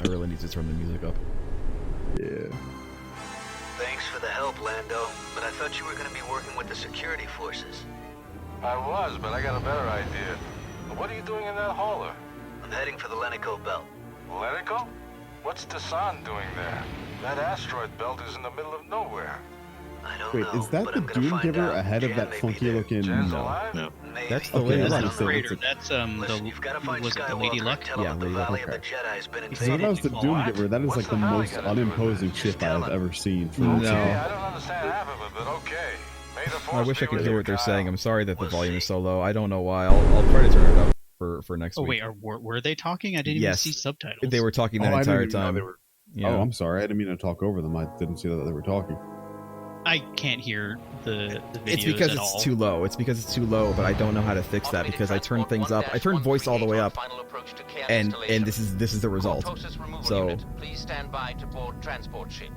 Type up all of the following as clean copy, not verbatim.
I really need to turn the music up. Yeah. Thanks for the help, Lando, but I thought you were going to be working with the security forces. I was, but I got a better idea. What are you doing in that hauler? I'm heading for the Lenico belt. Lenico? What's Desan doing there? That asteroid belt is in the middle of nowhere. I don't Wait, know, is that but the I'm gonna Doom find Giver out. ahead of Jan that may be funky there. looking? Jan's No. alive? No. Maybe. That's the Okay, way that's it not is. so Freighter. it's That's Listen, you've got to find was it the Skywalker Lady and Luck? tell him Yeah, that the Lady Luck, Valley of the okay. Jedi's been I thought that was the invaded. Doom What? Giver. That is What's like the the hell most you gotta do with unimposing this? ship Tell I've him. ever seen. For No. a ship. I don't understand half of it, but okay. May the I Force wish I be could with hear you, what they're Kyle. saying. I'm sorry that the We'll volume is see. so low. I don't know why. I'll try to turn it up for next Oh week. wait, were they talking? I didn't Yes. even see subtitles. They were talking that I didn't entire even know time. they were. Yeah. Oh, I'm sorry. I didn't mean to talk over them. I didn't see that they were talking. I can't hear the videos It's because at it's all. too low. It's because it's too low, but I don't know how to fix that because I turn things up. I turn voice all the way up, and this is the result. So Please stand by to board transport ship.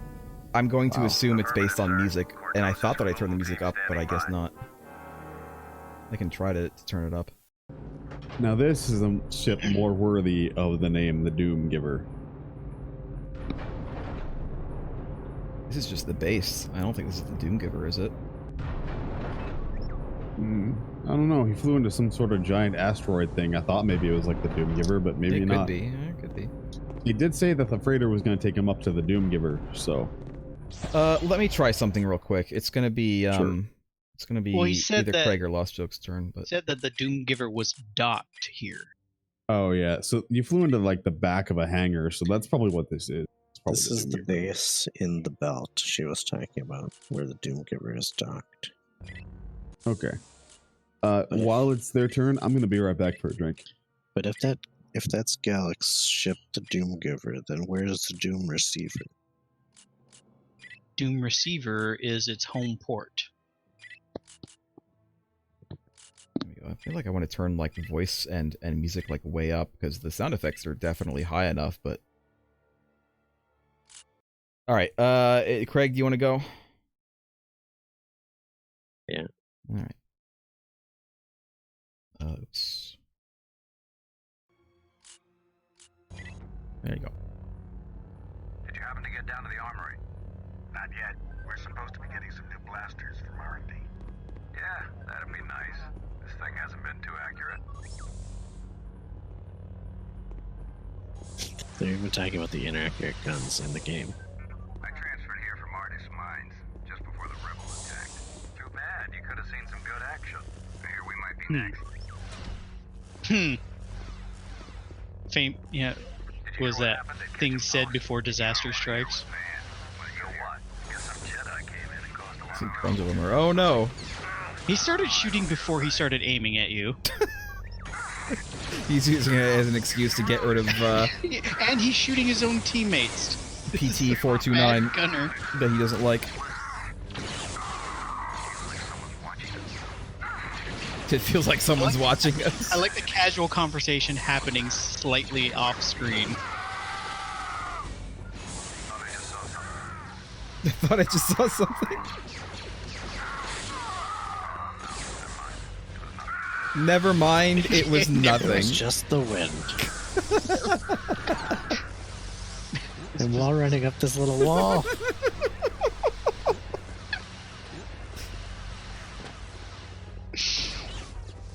I'm going to Wow. assume it's based on music, and I thought that I turned the music up, but I guess not. I can try to turn it up. Now this is a ship more worthy of the name, the Doom Giver. This is just the base. I don't think this is the Doom Giver, is it? I don't know. He flew into some sort of giant asteroid thing. I thought maybe it was like the Doom Giver, but maybe it not. could be. It could be. He did say that the freighter was going to take him up to the Doom Giver, so Let me try something real quick. It's gonna be Sure. it's gonna be Well, he said either that- Craig or Lost Joke's turn, but Said that the Doom Giver was docked here. Oh yeah, so you flew into like the back of a hangar, so that's probably what this is. It's probably This is Doom the Giver. base in the belt she was talking about, where the Doom Giver is docked. Okay. While it's their turn, I'm gonna be right back for a drink. But if that's Gallic's ship, the Doom Giver, then where is the Doom Receiver? Doom Receiver is its home port. I feel like I want to turn like the voice and music like way up because the sound effects are definitely high enough, but all right, Craig, do you want to go? Yeah. All right. Oops. There you go. Did you happen to get down to the armory? Not yet. We're supposed to be getting some new blasters from R&D. Yeah, that'd be nice. This thing hasn't been too accurate. They're even talking about the inaccurate guns in the game. I transferred here from Artist Mines just before the rebels attacked. Too bad. You could have seen some good action. Here we might be next. Yeah. Did you Was hear what that happened at thing Kitchen said Box? before Disaster Strikes? Man, well, you know what? Guess some Jedi came in and caused a lot Some of tons of them are. Oh no! He started shooting before he started aiming at you. He's using it as an excuse to get rid of And he's shooting his own teammates. PT 429 Bad gunner. that he doesn't like. It feels like someone's watching us. I like the casual conversation happening slightly off screen. I thought I just saw something. Never mind, it was It nothing. was just the wind. And while running up this little wall.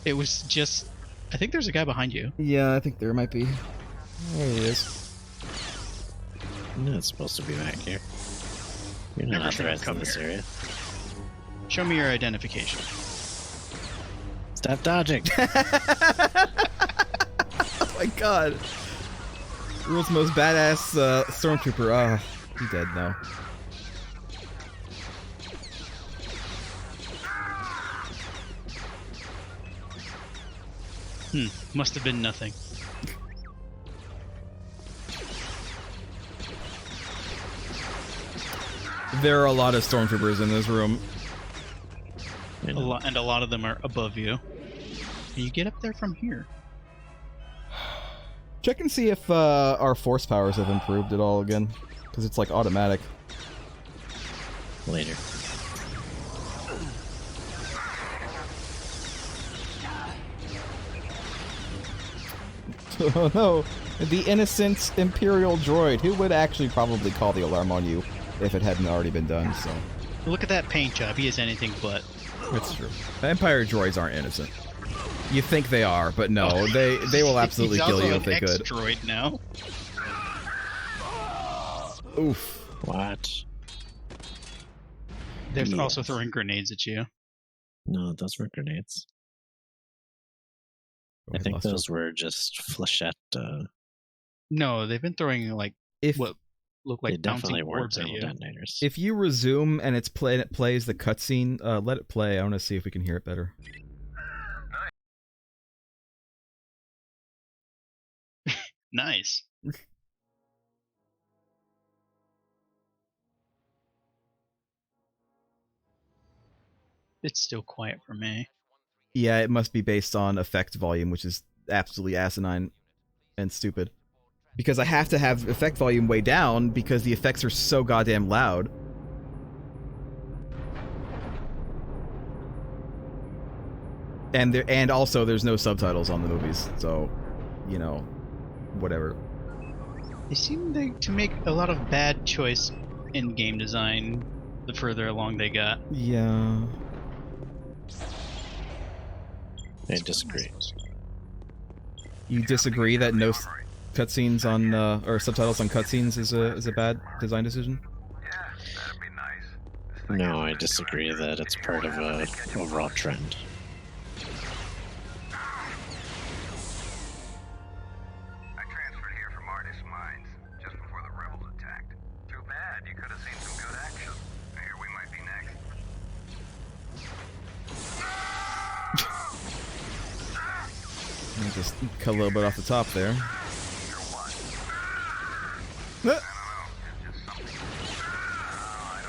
It was just... I think there's a guy behind you. Yeah, I think there might be. There he is. You're not supposed to be back here. You're Never not should have authorized in come this here. area. Show me your identification. Stop dodging! Oh my god. World's most badass stormtrooper. Ah, he's dead now. Must have been nothing. There are a lot of stormtroopers in this room. You know, And a lot of them are above you. You get up there from here. Check and see if our force powers have improved at all again. Because it's like automatic. later. Oh no. The innocent Imperial droid, who would actually probably call the alarm on you if it hadn't already been done, so... Look at that paint job. He is anything but. It's true. Empire droids aren't innocent. You think they are, but no, they will absolutely kill you if they could. He's also an ex-droid now. Oof. What? They're also throwing grenades at you. No, those were grenades. I think those were just flechette. No, they've been throwing like what look like bouncing orbs at you. Detonators. If you resume and it plays the cutscene, let it play. I want to see if we can hear it better. Nice. It's still quiet for me. Yeah, it must be based on effect volume, which is absolutely asinine and stupid. Because I have to have effect volume way down because the effects are so goddamn loud. And also there's no subtitles on the movies, so, you know, whatever. They seem to make a lot of bad choice in game design the further along they got. Yeah. I disagree. You disagree that no cutscenes on or subtitles on cutscenes is a bad design decision? Yeah, that'd be nice. No, I disagree that it's part of a overall trend. I transferred here from Artist Mines just before the rebels attacked. Too bad, you could have seen some good action. Here we might be next. Let me just cut a little bit off the top there.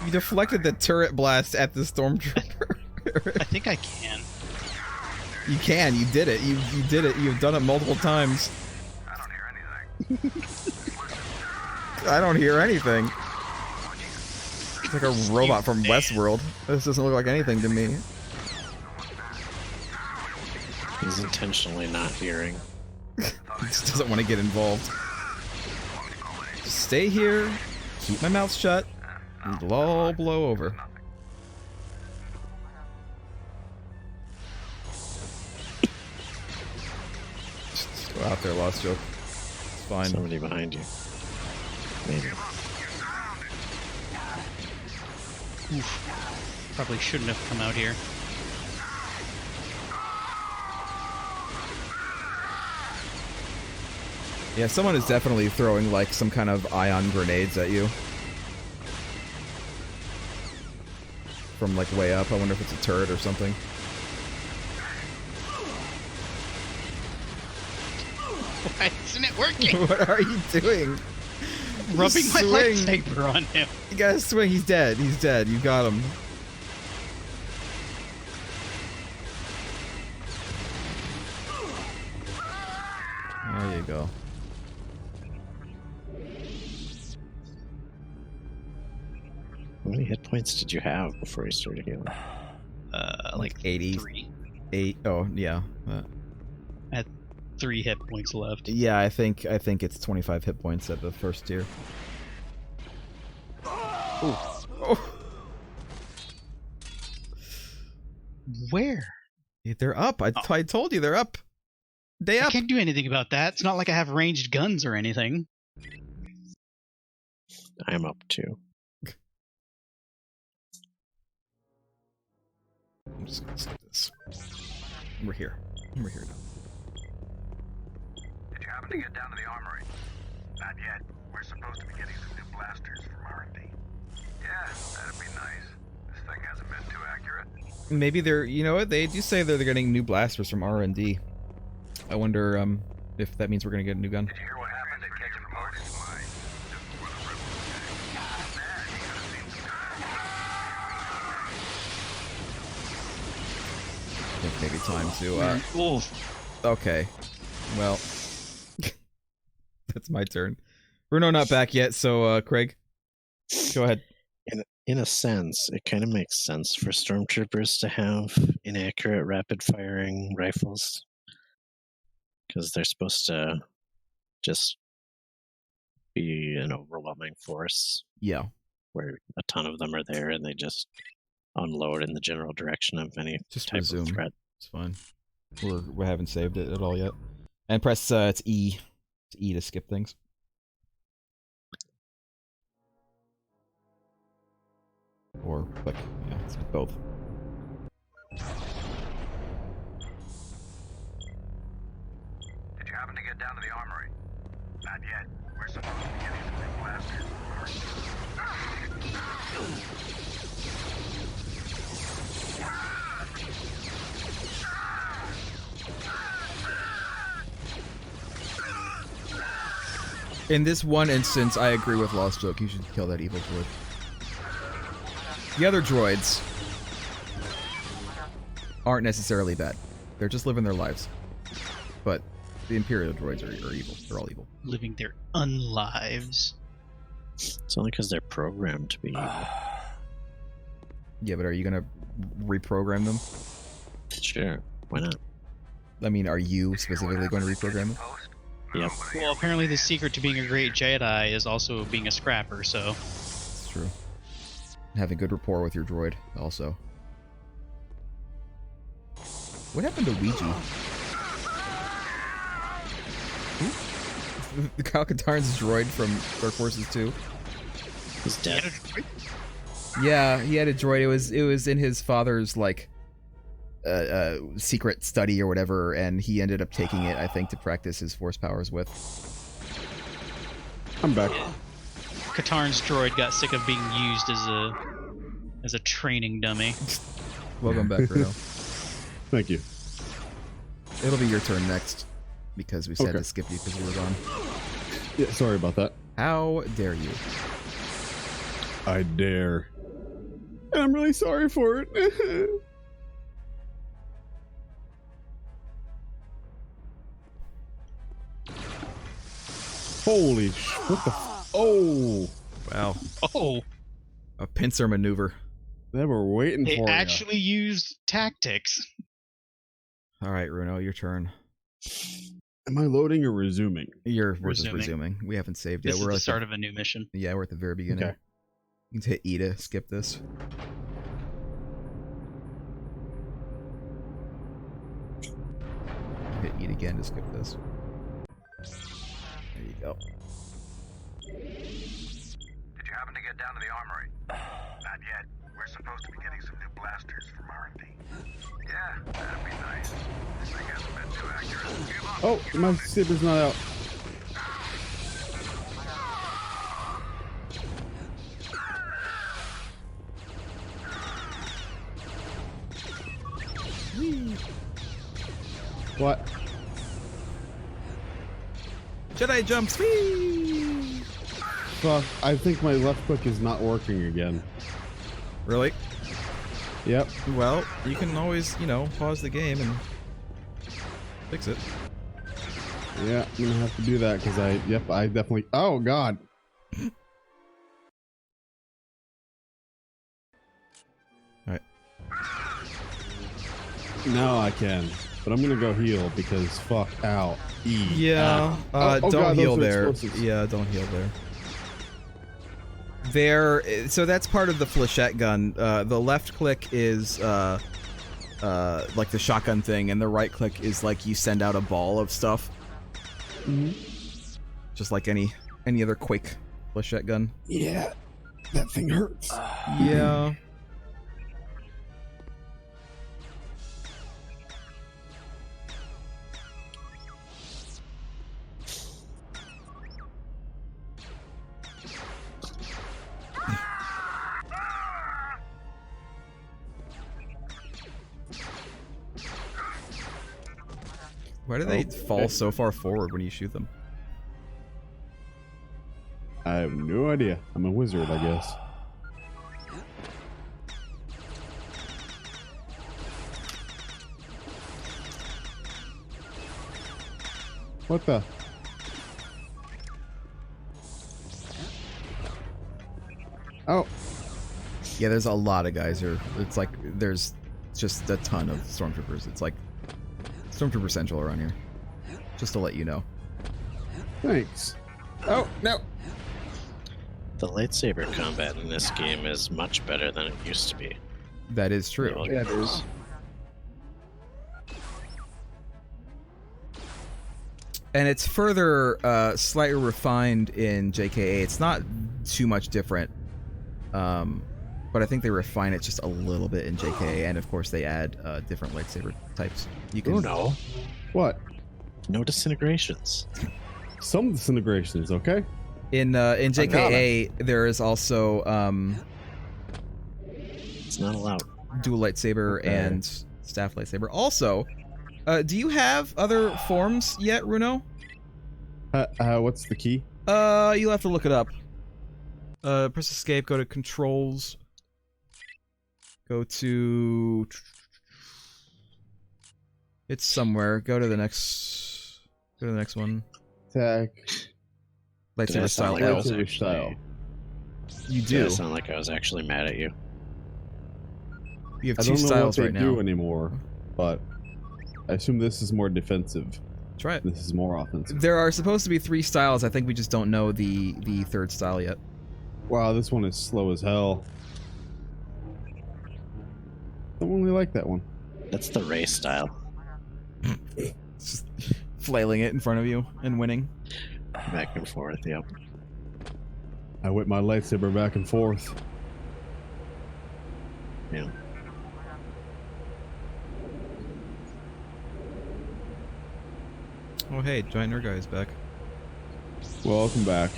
You deflected the turret blast at the stormtrooper. I think I can. You can. You did it. You did it. You've done it multiple times. I don't hear anything. I don't hear anything. It's like a robot from Westworld. This doesn't look like anything to me. He's intentionally not hearing. He just doesn't want to get involved. Just stay here, keep my mouth shut, and it'll all blow over. Just go out there, Lost Joke. It's fine. Somebody behind you. Maybe. Oof. Probably shouldn't have come out here. Yeah, someone is definitely throwing like some kind of ion grenades at you. From like way up. I wonder if it's a turret or something. Why isn't it working? What are you doing? Rubbing my Swing. lightsaber on him. You gotta swing. He's dead. He's dead. You got him. There you go. How many hit points did you have before you started healing? Like 80. 8. Oh, yeah. I had 3 hit points left. Yeah, I think it's 25 hit points at the first tier. Oh. Where? They're up. I told you they're up. They I up. can't do anything about that. It's not like I have ranged guns or anything. I'm up too. I'm just gonna skip this. We're here. We're here now. Did you happen to get down to the armory? Not yet. We're supposed to be getting some new blasters from R&D. Yeah, that'd be nice. This thing hasn't been too accurate. Maybe they're. You know what? They do say they're getting new blasters from R&D. I wonder if that means we're gonna get a new gun. Did you hear what happened at Catch from Artist Mines just before the rebels attacked? Too bad, you could have seen some good action. I think maybe time to. Oof. Okay. Well, that's my turn. Bruno not back yet, so Craig, go ahead. In a sense, it kind of makes sense for stormtroopers to have inaccurate rapid-firing rifles, because they're supposed to just be an overwhelming force Yeah, where a ton of them are there and they just unload in the general direction of any just type resume. of threat. It's fine. We haven't saved it at all yet. And press it's E. It's E to skip things. Or click. Yeah, it's both. Did you happen to get down to the armory? Not yet. We're supposed to be getting some new blasters. In this one instance, I agree with Lost Joke. You should kill that evil droid. The other droids aren't necessarily bad. They're just living their lives. But the Imperial droids are evil. They're all evil. Living their unlives. It's only because they're programmed to be evil. Yeah, but are you gonna reprogram them? Sure, why not? I mean, are you specifically going to reprogram them? Yep. Well, apparently the secret to being a great Jedi is also being a scrapper, so... It's true. Having good rapport with your droid, also. What happened to Ouija? Kyle Katarn's droid from Dark Forces 2? He's dead. Yeah, he had a droid. It was in his father's, like, secret study or whatever, and he ended up taking it, I think, to practice his force powers with. I'm back. Katarn's droid got sick of being used as a training dummy. Welcome back, Bruno. Thank you. It'll be your turn next, because we said Okay. to skip you because you were gone. Yeah, sorry about that. How dare you? I dare. And I'm really sorry for it. Holy what the oh! Wow. Oh, A pincer maneuver. They were waiting they for actually used tactics. Alright, Bruno, your turn. you. Am I loading or resuming? We're just Resuming. resuming. We haven't saved This yet. is We're the at start of a new mission. Yeah, we're at the very beginning. Okay. You can hit E to skip this. Hit E again to skip this. There you go. Did you happen to get down to the armory? Not yet. We're supposed to be getting some new blasters from R&D. Yeah, that'd be nice. This thing hasn't been too accurate. Give up. Oh, my saber's not out. What? Jedi jumps! Whee! Fuck, I think my left click is not working again. Really? Yep. Well, you can always, pause the game and fix it. Yeah, I'm gonna have to do that because I definitely. Oh god. Alright. Now I can, but I'm gonna go heal because fuck out. E. Yeah, Oh don't God, heal those are there. explosives. Yeah, don't heal there. So that's part of the flechette gun. The left click is like the shotgun thing, and the right click is like you send out a ball of stuff. Mm-hmm. Just like any other Quake flechette gun. Yeah, that thing hurts. Yeah. Why do they fall so far forward when you shoot them? I have no idea. I'm a wizard, I guess. What the? Oh, Yeah, there's a lot of guys here. It's like there's just a ton of stormtroopers. It's like Stormtrooper Central around here. Just to let you know. Thanks. Oh, no. The lightsaber combat in this game is much better than it used to be. That is true. Yeah, it is. And it's further slightly refined in JKA. It's not too much different. But I think they refine it just a little bit in JKA, and of course they add different lightsaber types. You can no. What? No disintegrations. Some disintegrations, okay? in JKA there is also It's not allowed. dual lightsaber and staff lightsaber. Also, do you have other forms yet, Runo? What's the key? You'll have to look it up. Press escape, go to controls. Go to... It's somewhere. Go to the next one. Attack. Lightsaber style like L. Lightsaber style. You Did do. it sound like I was actually mad at you? You have I two don't know styles what they right do now. anymore, but I assume this is more defensive. Try it. This is more offensive. There are supposed to be 3 styles. I think we just don't know the third style yet. Wow, this one is slow as hell. Don't really like that one. That's the Ray style. It's just flailing it in front of you and winning. Back and forth, yep. I whip my lightsaber back and forth. Yeah. Oh hey, Giant Nerd Guy is back. Welcome back.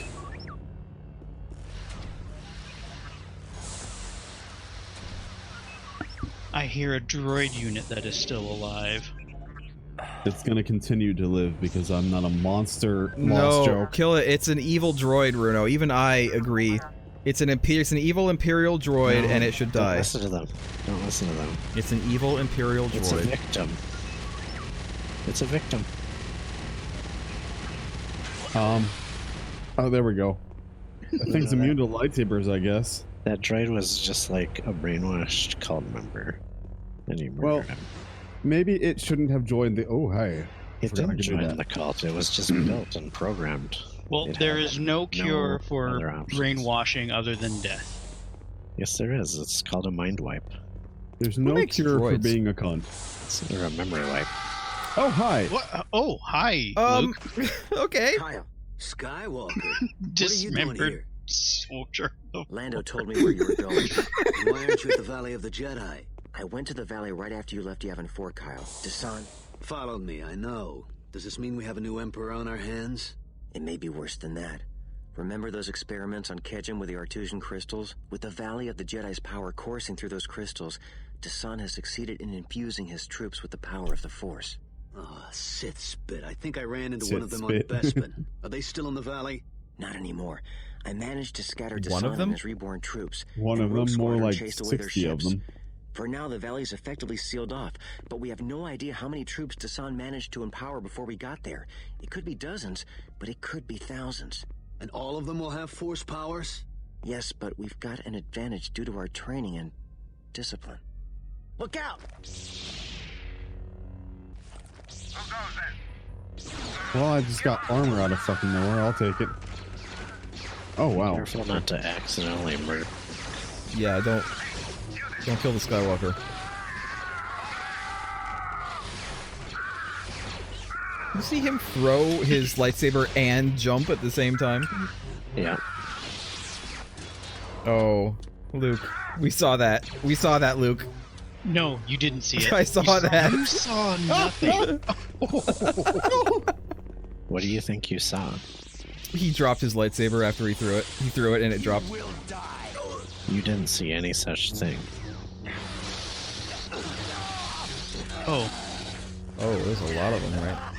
I hear a droid unit that is still alive. It's gonna continue to live because I'm not a monster lost No, joke. kill it. It's an evil droid, Runo. Even I agree. It's an evil Imperial droid, No, and it should don't die. listen to them. Don't listen to them. It's an evil Imperial It's a droid. victim. It's a victim. Oh, there we go. That thing's immune to lightsabers, I guess. That droid was just like a brainwashed cult member. And you Well, murdered him. maybe it shouldn't have joined the... Oh, hi. It forgot I didn't could do join that. the cult. It was just built and programmed. Well, It there had is no cure no for other options. brainwashing other than death. Yes, there is. It's called a mind wipe. There's no makes cure for droids? being a cunt. It's a memory wipe. Oh, hi. What? Oh, hi, Luke. Okay. Kyle, Skywalker, what are you doing Dismembered here? soldier. Lando told me where you were going. Why aren't you at the Valley of the Jedi? I went to the valley right after you left Yavin 4, Kyle. Desan, Followed me, I know. Does this mean we have a new Emperor on our hands? it may be worse than that. Remember those experiments on Kejim with the Artusian crystals? With the Valley of the Jedi's power coursing through those crystals, Desan has succeeded in infusing his troops with the power of the Force. Oh, Sith spit. I think I ran into Sith one of them spit. on Bespin. Are they still in the valley? Not anymore. I managed to scatter One of Desan them? and his reborn troops. One and of Rogue them, more Squadron like chased away their 60 of ships. them. For now, the valley is effectively sealed off, but we have no idea how many troops Desan managed to empower before we got there. It could be dozens, but it could be thousands. And all of them will have Force powers? Yes, but we've got an advantage due to our training and discipline. Look out! Who goes then? Well, I just got armor out of fucking nowhere. I'll take it. Oh, wow. Careful not to accidentally murder. Yeah, don't kill the Skywalker. You see him throw his lightsaber and jump at the same time? Yeah. Oh, Luke. We saw that. We saw that, Luke. No, you didn't see it. I saw that. You saw nothing. What do you think you saw? He dropped his lightsaber after he threw it. He threw it and it dropped. You didn't see any such thing. Oh, Oh, there's a lot of them, right?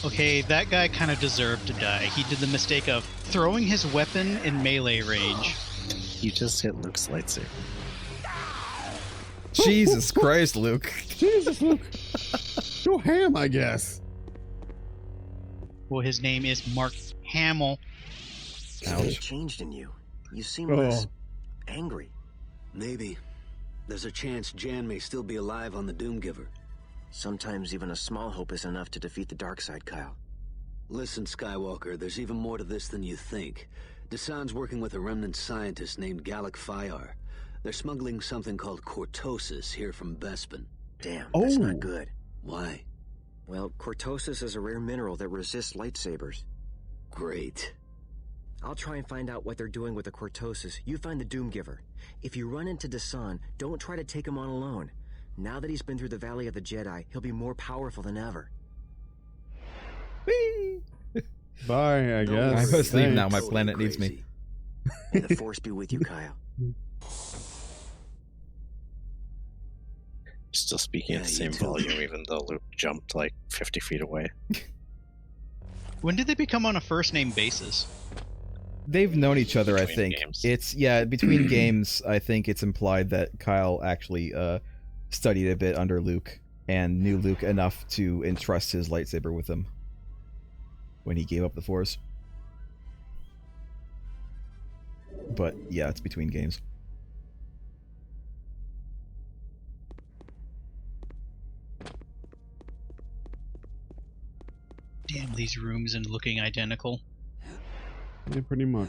okay, that guy kind of deserved to die. He did the mistake of throwing his weapon in melee range. You just hit Luke's lightsaber. Jesus Christ, Luke. Jesus, Luke. Go ham, I guess. Well, his name is Mark Hamill. Something changed in you. You seem Oh. less angry. Maybe. There's a chance Jan may still be alive on the Doomgiver. Sometimes even a small hope is enough to defeat the dark side, Kyle. Listen, Skywalker, there's even more to this than you think. Desan's working with a remnant scientist named Gallic Fyar. They're smuggling something called cortosis here from Bespin. Damn, that's not good. Why? Well, cortosis is a rare mineral that resists lightsabers. Great. I'll try and find out what they're doing with the cortosis. You find the Doomgiver. If you run into Desan, don't try to take him on alone. Now that he's been through the Valley of the Jedi, he'll be more powerful than ever. Whee! Bye, I guess. I must leave now. My Totally planet needs me. crazy. May the Force be with you, Kyle. Still speaking at Yeah, the you same too. volume, even though Luke jumped like 50 feet away. When did they become on a first name basis? They've known each other, I Between think. games. It's between games. I think it's implied that Kyle actually studied a bit under Luke and knew Luke enough to entrust his lightsaber with him when he gave up the Force. But yeah, it's between games. Damn, these rooms and looking identical. Yeah, pretty much.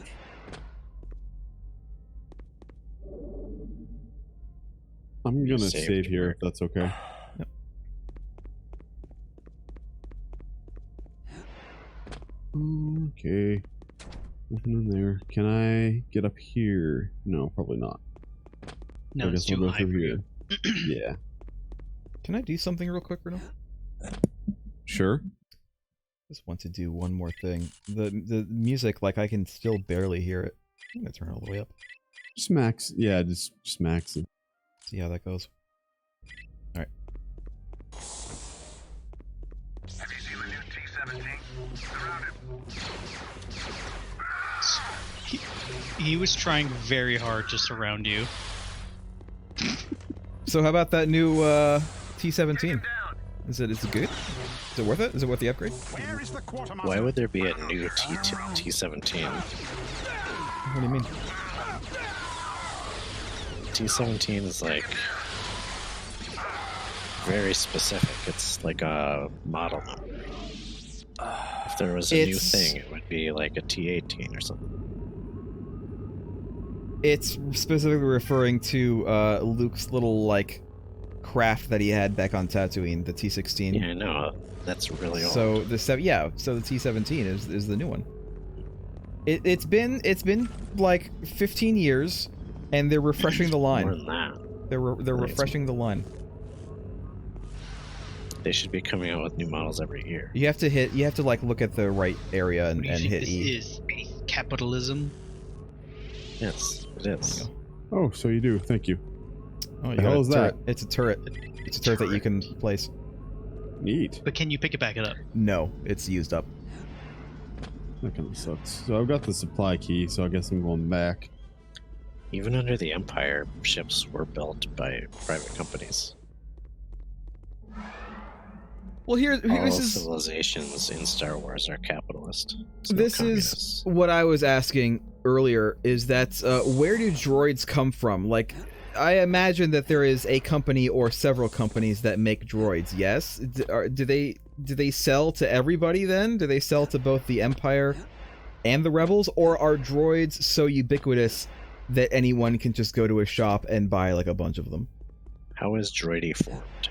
I'm gonna Saved save you, here Mark. if that's okay. Yep. Okay. Nothing in there. Can I get up here? No, probably not. No, I it's guess I'll too go high through for here. you. Yeah. Can I do something real quick, Bruno? Sure. Just want to do one more thing. The music, like, I can still barely hear it. I'm gonna turn it all the way up. Just max. Yeah, just max it. See how that goes. Alright. Have you seen the new T-17? Surrounded. He was trying very hard to surround you. So how about that new T-17? Down. Is it good? Is it worth it? Is it worth the upgrade? Where is the quartermaster? Why would there be a new T-17? What do you mean? T-17 is like very specific. It's like a model number. If there was a new It's- thing, it would be like a T-18 or something. It's specifically referring to Luke's little, like, craft that he had back on Tatooine, the T-16. Yeah, I know. That's really old. So the so the T-17 is the new one. It's been like 15 years, and they're refreshing the More line. than that. They're Right, refreshing the line. They should be coming out with new models every year. You have to like look at the right area and, What do you and think hit this E. is? Capitalism? Yes, it There is. you go. Oh, so you do. Thank you. Oh, you The got hell a is turret. that? It's a turret. It's a turret that you can place. Neat. But can you pick it back up? No, it's used up. That kind of sucks. So I've got the supply key, so I guess I'm going back. Even under the Empire, ships were built by private companies. Well, here All this is civilizations in Star Wars are capitalist. There's no this is communists. what I was asking earlier. Is that where do droids come from? Like, I imagine that there is a company or several companies that make droids. Yes, do they sell to everybody? Then do they sell to both the Empire and the Rebels, or are droids so ubiquitous that anyone can just go to a shop and buy like a bunch of them? How is droidy formed?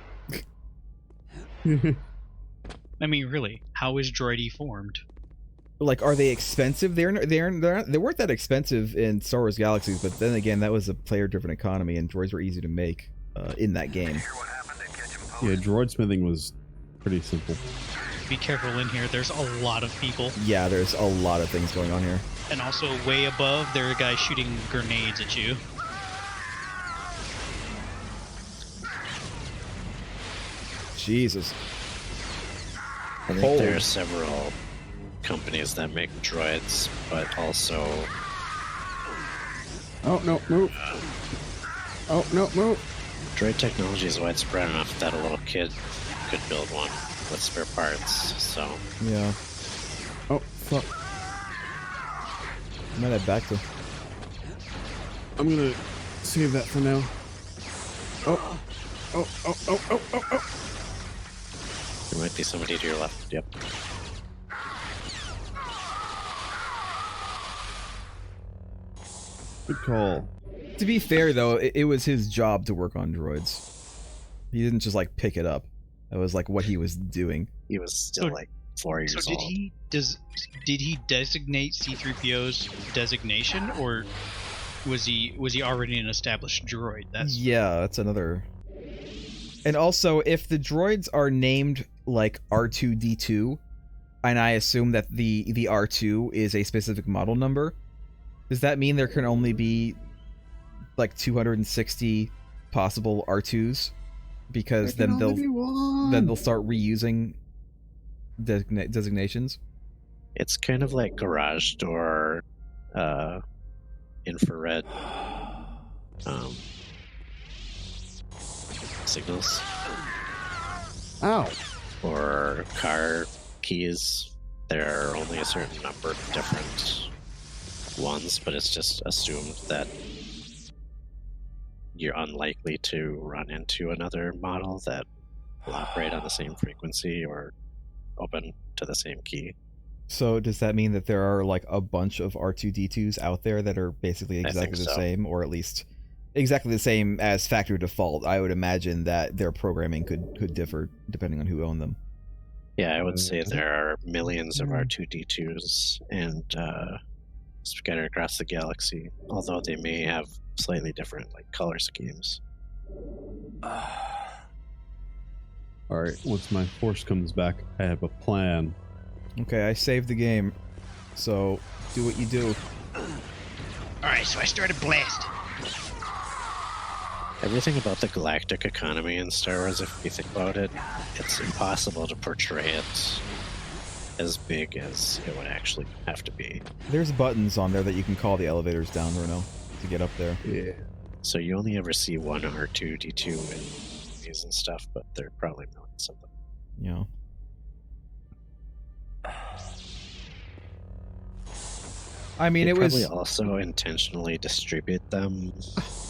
I mean, really, how is droidy formed? Like, are they expensive? They weren't that expensive in Star Wars Galaxies, but then again, that was a player-driven economy, and droids were easy to make in that game. Hear what happened at Ketchum Post? Yeah, droid smithing was pretty simple. Be careful in here, there's a lot of people. Yeah, there's a lot of things going on here. And also, way above, there are guys shooting grenades at you. Jesus. I think Hold. there are several companies that make droids, but also Oh, no, move. Oh, no, move. droid technology is widespread enough that a little kid could build one with spare parts. So Yeah. Oh, fuck. I might have back to. I'm gonna save that for now. Oh, oh, oh, oh, oh, oh, oh. There might be somebody to your left. Yep. Good call. To be fair, though, it was his job to work on droids. He didn't just like pick it up. That was like what he was doing. He was still So- like 4 years So old. did he designate C-3PO's designation, or was he already an established droid? Yeah, that's another. And also, if the droids are named like R2D2, and I assume that the R2 is a specific model number, does that mean there can only be like 260 possible R2s? Because then they'll start reusing designations. It's kind of like garage door, infrared signals, Ow! or car keys. There are only a certain number of different ones, but it's just assumed that you're unlikely to run into another model that will operate on the same frequency or open to the same key. So does that mean that there are like a bunch of R2D2s out there that are basically I think exactly the so. same, or at least exactly the same as factory default? I would imagine that their programming could differ depending on who owned them. Yeah, I would say there are millions of R2D2s and scattered across the galaxy, although they may have slightly different like color schemes. Alright, once my force comes back, I have a plan. Okay, I saved the game, so do what you do. Alright, so I started blast. Everything about the galactic economy in Star Wars, if you think about it, it's impossible to portray it as big as it would actually have to be. There's buttons on there that you can call the elevators down, Bruno, to get up there. Yeah. So you only ever see one R2D2 in movies and stuff, but there are probably millions of them. Yeah. I mean, They it was probably also intentionally distribute them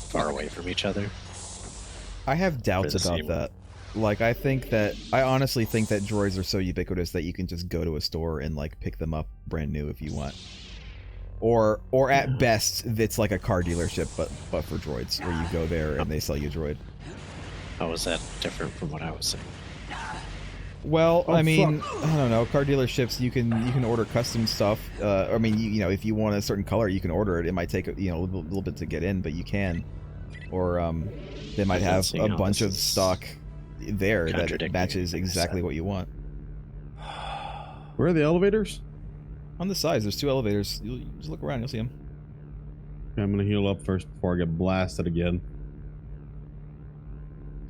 far away from each other. I have doubts For the about same- that. Like, I honestly think that droids are so ubiquitous that you can just go to a store and like pick them up brand new if you want. Or at best, it's like a car dealership, but for droids, where you go there and they sell you a droid. How is that different from what I was saying? Well, Oh, I mean, I don't know. Car dealerships, you can order custom stuff. I mean, you know, if you want a certain color, you can order it. It might take a little bit to get in, but you can. Or they might I'm not have seeing a how bunch this of is stock there that contradicting matches anything I exactly said. what you want. Where are the elevators? On the sides, there's 2 elevators. You'll just look around, you'll see them. Okay, I'm gonna heal up first before I get blasted again.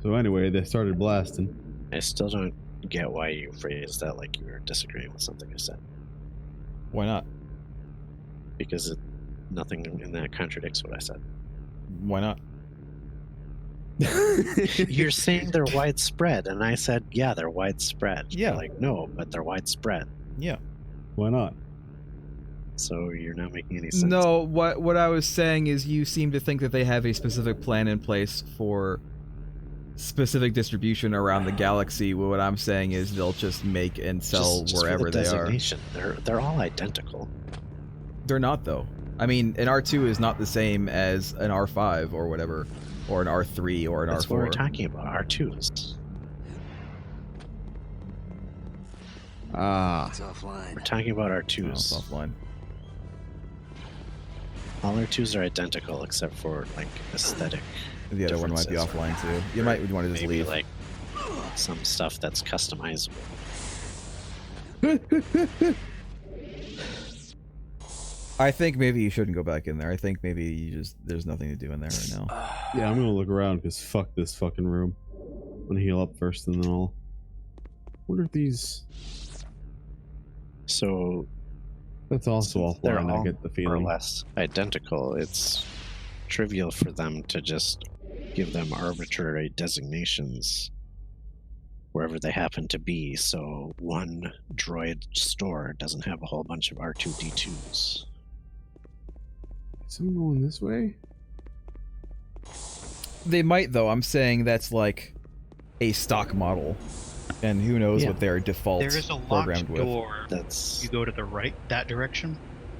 So anyway, they started blasting. I still don't get why you phrased that like you were disagreeing with something I said, Why not? because nothing in that contradicts what I said. Why not? You're saying they're widespread, and I said, yeah, they're widespread. Yeah. You're like, no, but they're widespread. Yeah. Why not? So you're not making any sense. No, what I was saying is you seem to think that they have a specific plan in place for specific distribution around the galaxy. What I'm saying is they'll just make and sell Just for wherever the they are. designation. They're all identical. They're not, though. I mean, an R2 is not the same as an R5 or whatever, or an R3 or an That's R4. what we're talking about. R2s. Ah. It's offline. We're talking about No, it's R2s. offline. All R2s are identical except for like aesthetic. The other one might be differences, offline too. You might want to just Maybe leave. like some stuff that's customizable. I think maybe you shouldn't go back in there. I think maybe there's nothing to do in there right now. Yeah, I'm gonna look around because fuck this fucking room. I'm gonna heal up first and then I'll. What are these? So That's also since they're offline. I all get the more or feeling. less identical, it's trivial for them to just give them arbitrary designations wherever they happen to be, so one droid store doesn't have a whole bunch of R2D2s. Is someone going this way? They might, though. I'm saying that's like a stock model. And who knows Yeah. what their default There is a programmed locked with. door. That's You go to the right, that direction.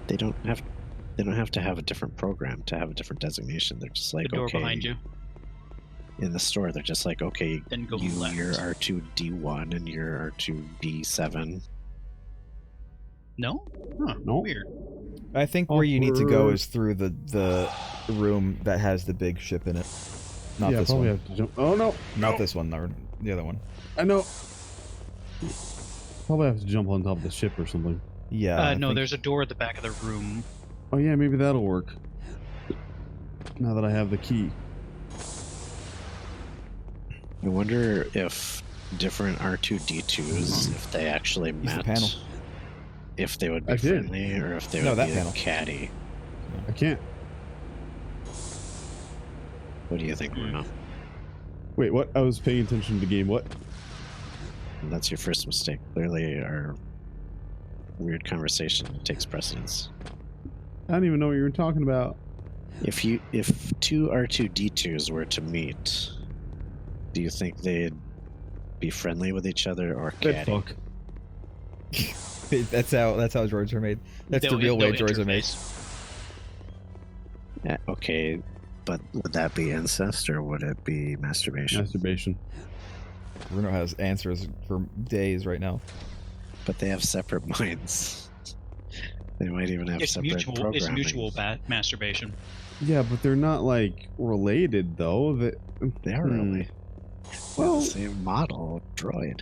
they don't have to have a different program to have a different designation. They're just like, The door okay, behind you. in the store, they're just like, okay, Then go you're left. R2D1 and you're R2D7. No? Huh, No. weird. I think where you need to go Awkward. is through the room that has the big ship in it. Not yeah, this probably one. have to jump. Oh no! Not no. this one, or the other one. I know. Probably have to jump on top of the ship or something. Yeah. I No, think- there's a door at the back of the room. Oh yeah, maybe that'll work. Now that I have the key. I wonder if different R2D2s, if they actually Use the met, panel. if they would be I did. friendly or if they No, would that be panel. catty. I can't. What do you think, Bruno? Wait, what? I was paying attention to the game. What? And that's your first mistake. Clearly, our weird conversation takes precedence. I don't even know what you were talking about. If two R2D2s were to meet, do you think they'd be friendly with each other or That catty? fuck. that's how droids are made. That's the real way droids are made. Yeah, okay, but would that be incest or would it be masturbation? Masturbation. Bruno has answers for days right now. But they have separate minds. They might even have It's separate programming. It's mutual masturbation. Yeah, but they're not like related though. They are really. Well, the same model droid.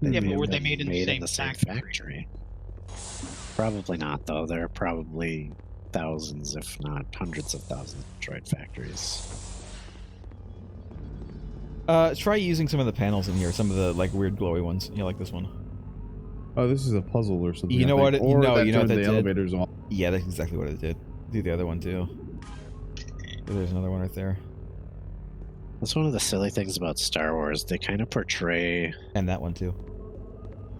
Yeah, may but were have they been made in the same factory? Probably not, though. There are probably thousands, if not hundreds of thousands, of droid factories. Try using some of the panels in here, some of the like weird glowy ones. You know, like this one. oh, this is a puzzle or something. You know what? Or that you know what turns that the did? elevators off. Yeah, that's exactly what it did. Do the other one too. There's another one right there. That's one of the silly things about Star Wars. They kind of portray And that one too.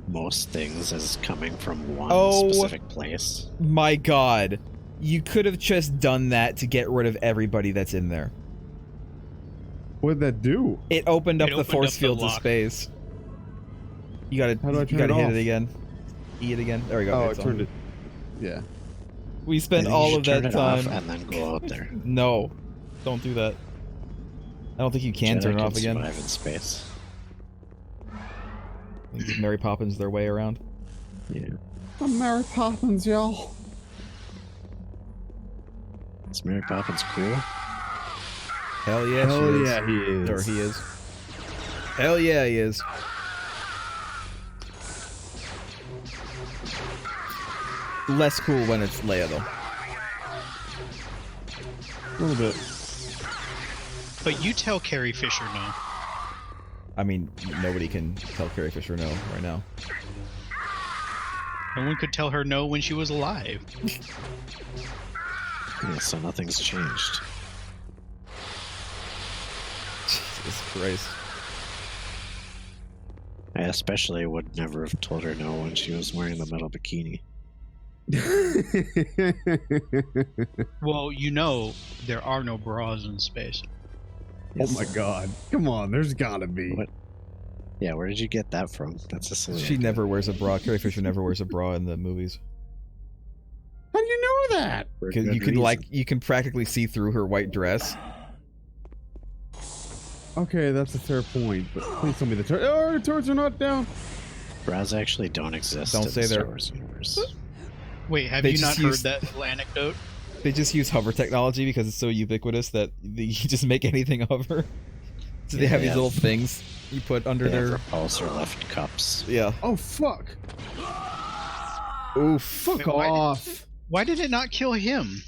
most things as coming from one Oh. specific place. My God, you could have just done that to get rid of everybody that's in there. What'd that do? It opened up It the opened force up the fields of lock. space. You gotta, How do I you turn gotta it hit off? it again. E it again. There we go. Oh, I it's turned on. it. Yeah. We I spent think all you of should turn that it off time. and then go up there. No, don't do that. I don't think you can Jedi turn it can off again. survive in space. They just Mary Poppins their way around. Yeah. I'm Mary Poppins, y'all. Is Mary Poppins cool? Hell yeah, Hell she is. yeah, he is. Or he is. Hell yeah, he is. Less cool when it's Leia, though. A little bit. But you tell Carrie Fisher no. I mean, nobody can tell Carrie Fisher no right now. No one could tell her no when she was alive. Yeah, so nothing's changed. Jesus Christ. I especially would never have told her no when she was wearing the metal bikini. Well, you know, there are no bras in space. Oh my god. Come on, there's gotta be. What? Yeah, where did you get that from? That's a silly She idea. never wears a bra. Carrie Fisher never wears a bra in the movies. How do you know that? For Because good you can reason. you can practically see through her white dress. Okay, that's a fair point, but please tell me the turrets. Oh, the turrets are not down. Bras actually don't exist Don't in say the Star they're- Wars universe. Wait, have They you not just heard used- that little anecdote? They just use hover technology because it's so ubiquitous that you just make anything hover. So they Yeah, have they these have- little things you put under They have their. repulsor left cups. Yeah. Oh, fuck. Oof. Fuck Wait, why- off. Why did it not kill him?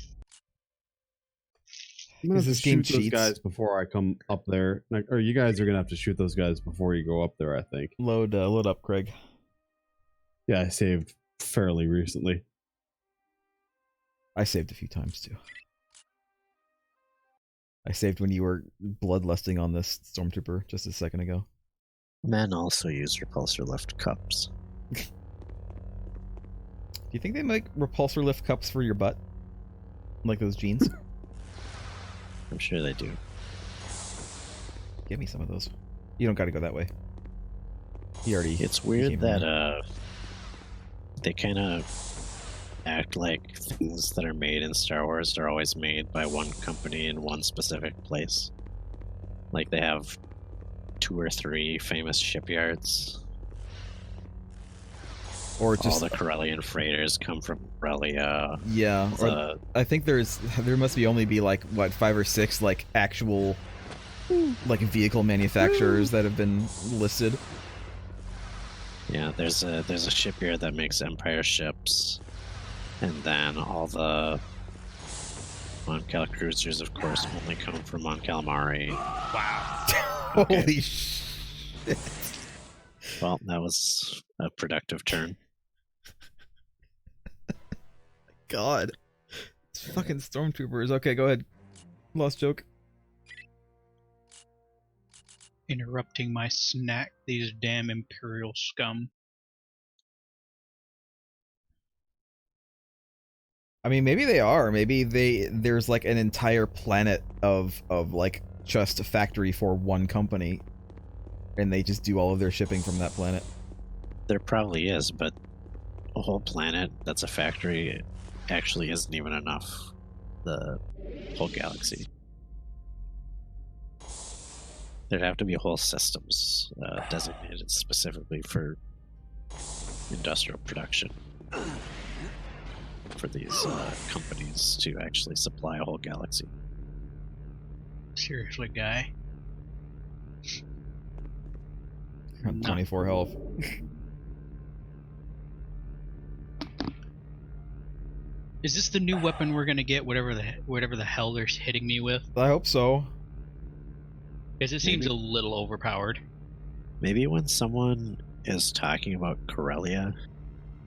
I'm gonna have This to game shoot those cheats. guys before I come up there. Like, or you guys are gonna have to shoot those guys before you go up there, I think. Load up, Craig. Yeah, I saved fairly recently. I saved a few times too. I saved when you were bloodlusting on this stormtrooper just a second ago. Men also use repulsor left cups. Do you think they make repulsor lift cups for your butt? Like those jeans? I'm sure they do. Give me some of those. You don't gotta go that way. He already. It's weird became that immune. they kind of act like things that are made in Star Wars are always made by one company in one specific place. Like they have 2 or 3 famous shipyards. Or just all the Corellian freighters come from Corellia. Yeah, or I think there must be only be like what 5 or 6 like actual like vehicle manufacturers that have been listed. Yeah, there's a shipyard that makes Empire ships, and then all the Mon Cal cruisers, of course, only come from Mon Calamari. Wow. Okay. Holy shit! Well, that was a productive turn. God, it's fucking stormtroopers. Okay, go ahead. Lost joke. Interrupting my snack, these damn Imperial scum. I mean, maybe they are. Maybe there's like an entire planet of like just a factory for one company, and they just do all of their shipping from that planet. There probably is, but a whole planet that's a factory actually isn't even enough. The whole galaxy. There'd have to be whole systems designated specifically for industrial production for these companies to actually supply a whole galaxy. Seriously, guy. On 24 health. Is this the new weapon we're gonna get? Whatever the hell they're hitting me with? I hope so. Because it seems a little overpowered. Maybe when someone is talking about Corellia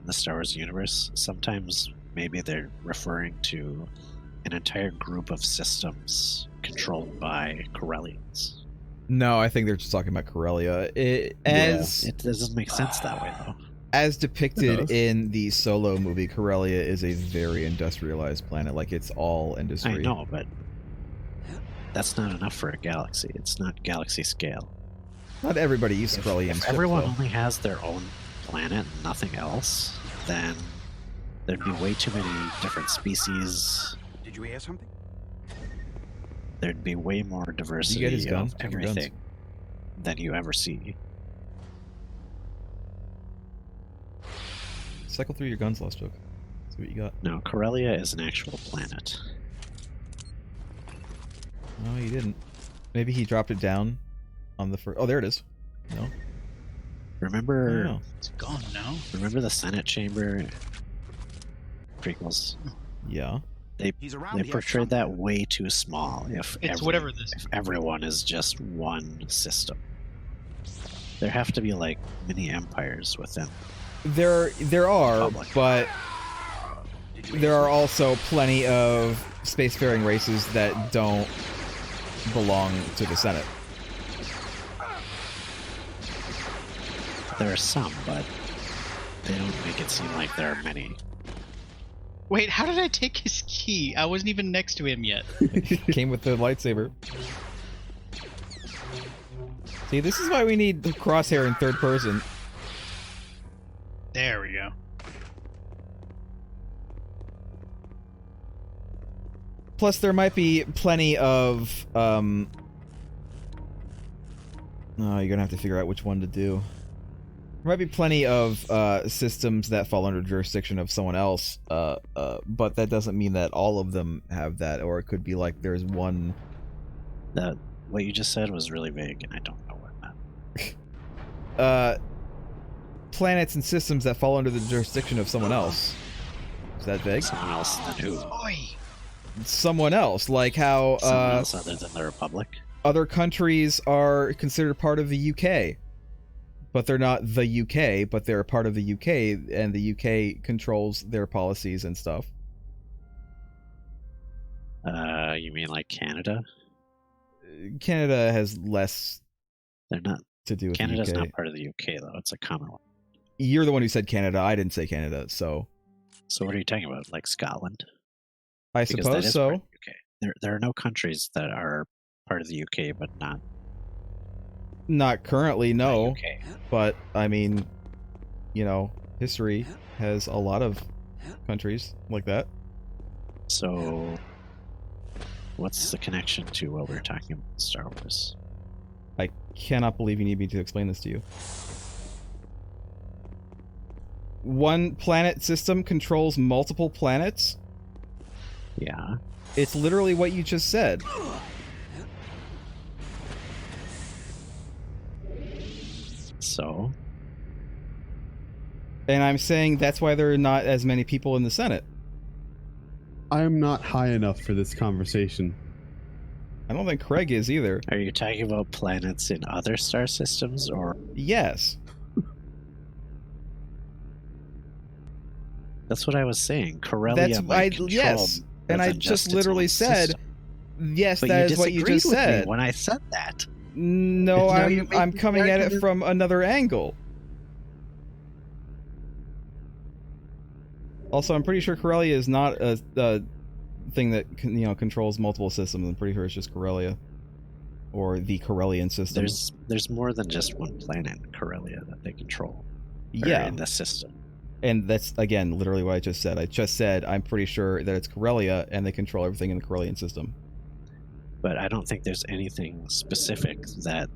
in the Star Wars universe, sometimes maybe they're referring to an entire group of systems controlled by Corellians. No, I think they're just talking about Corellia. It doesn't make sense that way, though. As depicted in the Solo movie, Corellia is a very industrialized planet. Like, it's all industry. I know, but that's not enough for a galaxy. It's not galaxy scale. Not everybody uses Corellian If ships, everyone though. only has their own planet and nothing else, then there'd be way too many different species. Did you hear something? There'd be way more diversity You get his gun? of Take your guns. everything than you ever see. Cycle through your guns, Lost Joke. See what you got. No, Corellia is an actual planet. No, he didn't. Maybe he dropped it down on the first. Oh, there it is. No. Remember? No. It's gone now. Remember the Senate chamber prequels? Yeah. They around they here portrayed that way too small. If everyone is just one system, there have to be like mini empires within. There are, but there are also plenty of spacefaring races that don't belong to the Senate. There are some, but they don't make it seem like there are many. Wait, how did I take his key? I wasn't even next to him yet. Came with the lightsaber. See, this is why we need the crosshair in third person. There we go. Plus, there might be plenty of, oh, you're gonna have to figure out which one to do. There might be plenty of, systems that fall under jurisdiction of someone else, but that doesn't mean that all of them have that, or it could be like there's one... What you just said was really vague, and I don't know what it meant. Planets and systems that fall under the jurisdiction of someone else. Is that vague? Someone else than who? Oi! Someone else, like how Someone else other than the Republic? Other countries are considered part of the UK, but they're not the UK, but they're a part of the UK, and the UK controls their policies and stuff. You mean like Canada? Canada has less They're not. to do with Canada's the UK. not part of the UK, though. It's a Commonwealth. You're the one who said Canada. I didn't say Canada, so... So what are you talking about? Like Scotland? I Because that suppose is so. part of the UK. There are no countries that are part of the UK, but not Not currently, no. UK. But, I mean, you know, history has a lot of countries like that. So, what's the connection to what we were talking about in Star Wars? I cannot believe you need me to explain this to you. One planet system controls multiple planets? Yeah. It's literally what you just said. So? And I'm saying that's why there are not as many people in the Senate. I'm not high enough for this conversation. I don't think Craig is either. Are you talking about planets in other star systems, or? Yes. That's what I was saying. Corellia might control yes. And more I than just its literally own said, system. yes, But that you is what you disagreed just with me said. when I said that. No, Now you're I'm making coming the at it argument. from another angle. Also, I'm pretty sure Corellia is not a thing that controls multiple systems. I'm pretty sure it's just Corellia, or the Corellian system. There's more than just one planet in Corellia that they control. Or Yeah, in the system. and that's again literally what I just said. I just said I'm pretty sure that it's Corellia, and they control everything in the Corellian system. But I don't think there's anything specific that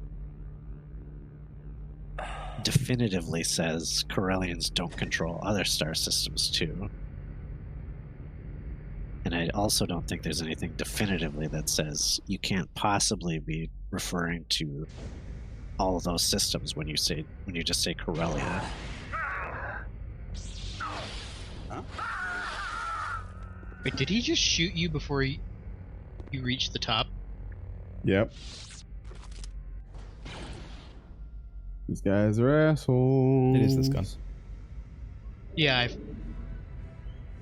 definitively says Corellians don't control other star systems too. And I also don't think there's anything definitively that says you can't possibly be referring to all of those systems when you just say Corellia. Wait, did he just shoot you before you reached the top? Yep. These guys are assholes. It is this gun. Yeah,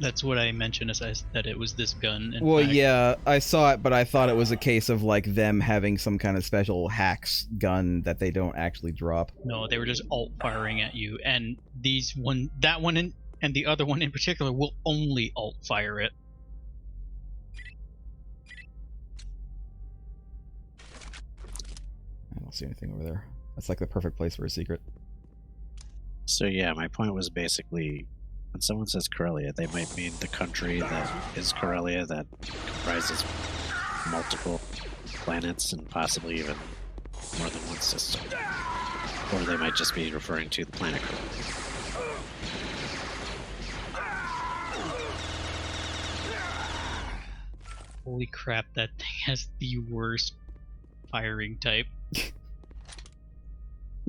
that's what I mentioned, that it was this gun. in Well, fact. yeah, I saw it, but I thought it was a case of like them having some kind of special hacks gun that they don't actually drop. No, they were just alt firing at you, and that one and the other one in particular will only alt fire it. I don't see anything over there. That's like the perfect place for a secret. So yeah, my point was basically, when someone says Corellia, they might mean the country that is Corellia that comprises multiple planets and possibly even more than one system. Or they might just be referring to the planet Corellia. Holy crap, that thing has the worst firing type. A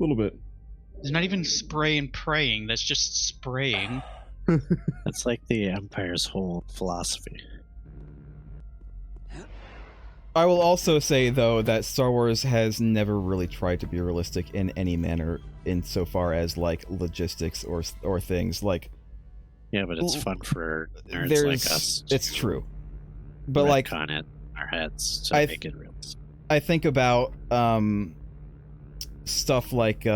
little bit. There's not even spray and praying, that's just spraying. That's like the Empire's whole philosophy. I will also say, though, that Star Wars has never really tried to be realistic in any manner insofar as, like, logistics or things. Like, Yeah, but it's fun for nerds like us. It's true. But, like, retcon it in our heads to make it realistic. I think about stuff like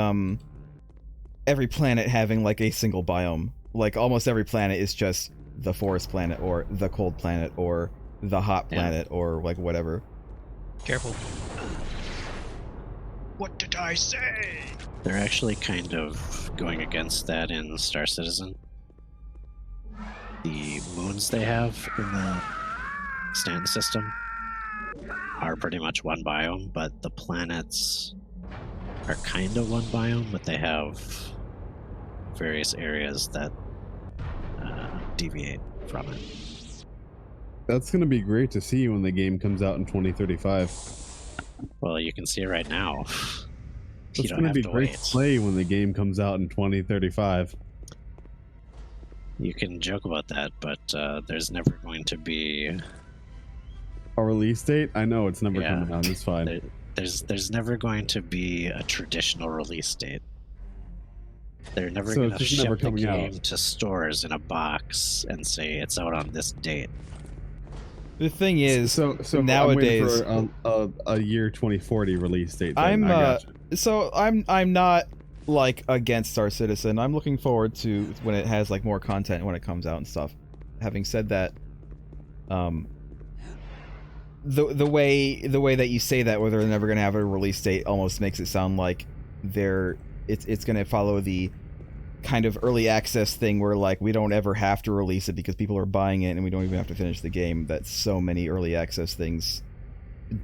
every planet having, like, a single biome. Like, almost every planet is just the forest planet, or the cold planet, or the hot planet, or, like, whatever. Careful. What did I say? They're actually kind of going against that in Star Citizen. The moons they have in the Stanton system are pretty much one biome, but the planets are kind of one biome, but they have various areas that deviate from it. That's going to be great to see when the game comes out in 2035. Well, you can see it right now. It's going to be great to play when the game comes out in 2035. You can joke about that, but there's never going to be a release date. I know it's never coming out. It's fine. There's never going to be a traditional release date. They're never going to ship the game to stores in a box and say it's out on this date. The thing is, so nowadays I'm for a year 2040 release date. Then. I'm not like against Star Citizen. I'm looking forward to when it has like more content when it comes out and stuff. Having said that, the way that you say that, whether they're never going to have a release date, almost makes it sound like it's going to follow the kind of early access thing where like we don't ever have to release it because people are buying it and we don't even have to finish the game. That so many early access things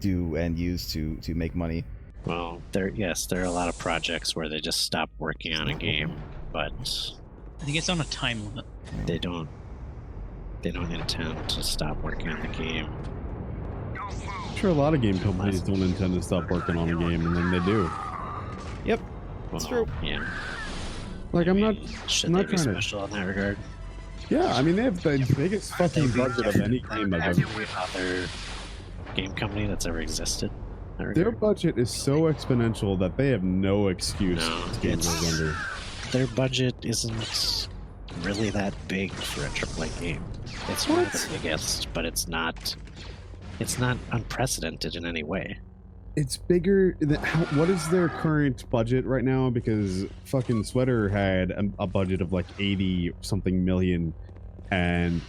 do and use to make money. Well, there are a lot of projects where they just stop working on a game, but I think it's on a time limit. they don't intend to stop working on the game. I'm sure a lot of game companies don't intend to stop working on a game, and then they do. Yep, that's true. Yeah. Like, I'm not Should I'm they not be trying to. special in that regard? Yeah, I mean, they have the biggest fucking budget of any game I've ever. Every other game company that's ever existed. in that Their regard. budget is so exponential that they have no excuse No, to game goes under. Their budget isn't really that big for a AAA game. It's one of the biggest, but it's not unprecedented in any way. It's bigger than what is their current budget right now? Because fucking Sweater had a budget of like 80 something million, and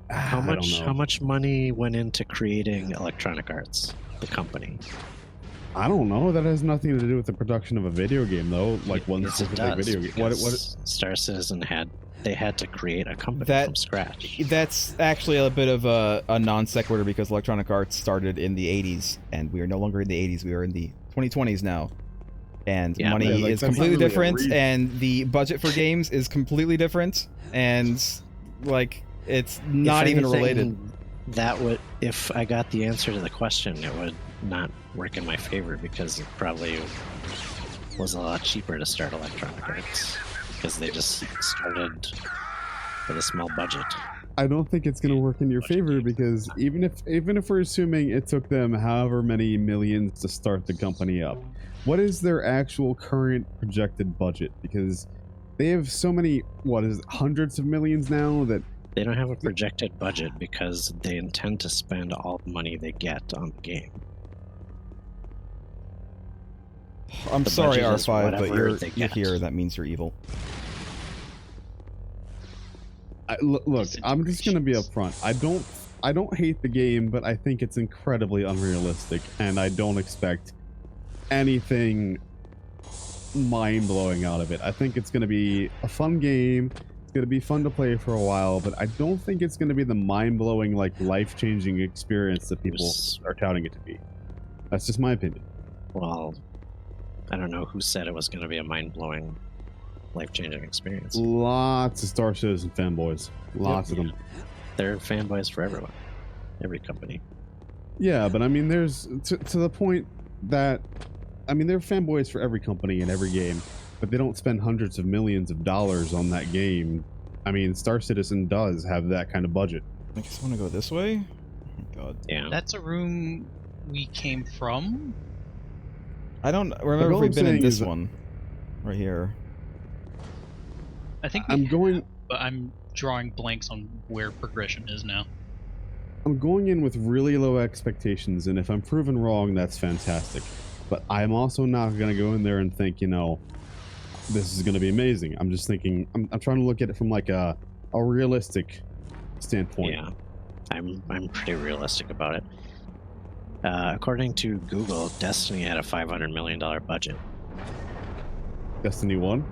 How I don't much know. how much money went into creating Electronic Arts, the company? I don't know. That has nothing to do with the production of a video game, though. Like one Yes, it specific does, video game. What? because Star Citizen had to create a company That- from scratch. That's actually a bit of a non sequitur because Electronic Arts started in the 80s, and we are no longer in the 80s. We are in the 2020s now. And Yeah, money but, like, is that's not completely really a different, reason. and the budget for games is completely different, and, like, it's not If even anything, related. That would, if I got the answer to the question, it would not work in my favor because it probably was a lot cheaper to start Electronic Arts because they just started with a small budget. I don't think it's going to work in your favor because even if we're assuming it took them however many millions to start the company up, what is their actual current projected budget? Because they have so many, what is it, hundreds of millions now that They don't have a projected budget because they intend to spend all the money they get on the game. I'm the sorry, budget is R5, but whatever you're they you're get. here. That means you're evil. look, I'm just going to be upfront. I don't hate the game, but I think it's incredibly unrealistic, and I don't expect anything mind-blowing out of it. I think it's going to be a fun game. It's going to be fun to play for a while, but I don't think it's going to be the mind-blowing, like, life-changing experience that people are touting it to be. That's just my opinion. Well, I don't know who said it was going to be a mind-blowing, life-changing experience. Lots of Star Citizen fanboys. Lots of them. They're fanboys for everyone, every company. Yeah, but I mean, there's to the point that, I mean, they're fanboys for every company and every game, but they don't spend hundreds of millions of dollars on that game. I mean, Star Citizen does have that kind of budget. I just want to go this way. Oh my God. Yeah. That's a room we came from. I don't remember all if we've I'm been in saying this is that- one. Right here. I think we I'm going. but I'm drawing blanks on where progression is now. I'm going in with really low expectations, and if I'm proven wrong, that's fantastic. But I'm also not going to go in there and think, you know, this is going to be amazing. I'm just thinking, I'm trying to look at it from like a realistic standpoint. Yeah, I'm pretty realistic about it. According to Google, Destiny had a $500 million budget. Destiny 1?